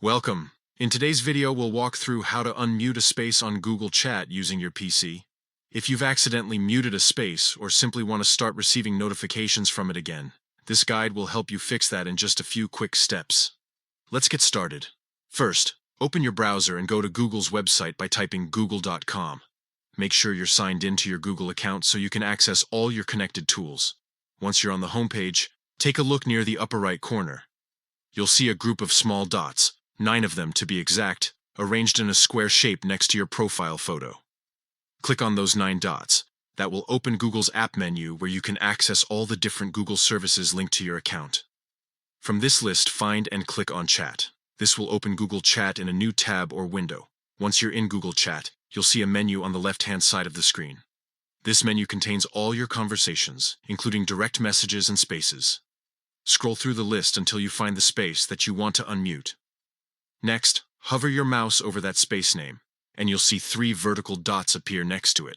Welcome. In today's video, we'll walk through how to unmute a space on Google Chat using your PC. If you've accidentally muted a space or simply want to start receiving notifications from it again, this guide will help you fix that in just a few quick steps. Let's get started. First, open your browser and go to Google's website by typing google.com. Make sure you're signed into your Google account so you can access all your connected tools. Once you're on the homepage, take a look near the upper right corner. You'll see a group of small dots, 9 of them to be exact, arranged in a square shape next to your profile photo. Click on those 9 dots. That will open Google's app menu where you can access all the different Google services linked to your account. From this list, find and click on Chat. This will open Google Chat in a new tab or window. Once you're in Google Chat, you'll see a menu on the left-hand side of the screen. This menu contains all your conversations, including direct messages and spaces. Scroll through the list until you find the space that you want to unmute. Next, hover your mouse over that space name, and you'll see 3 vertical dots appear next to it.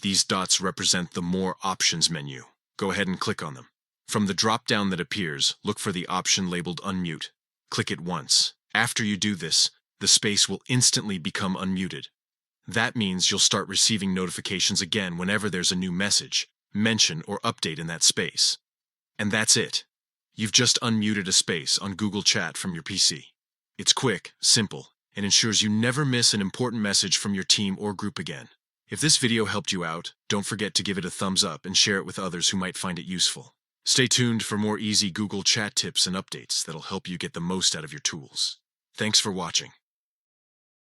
These dots represent the More Options menu. Go ahead and click on them. From the drop-down that appears, look for the option labeled Unmute. Click it once. After you do this, the space will instantly become unmuted. That means you'll start receiving notifications again whenever there's a new message, mention, or update in that space. And that's it. You've just unmuted a space on Google Chat from your PC. It's quick, simple, and ensures you never miss an important message from your team or group again. If this video helped you out, don't forget to give it a thumbs up and share it with others who might find it useful. Stay tuned for more easy Google Chat tips and updates that'll help you get the most out of your tools. Thanks for watching.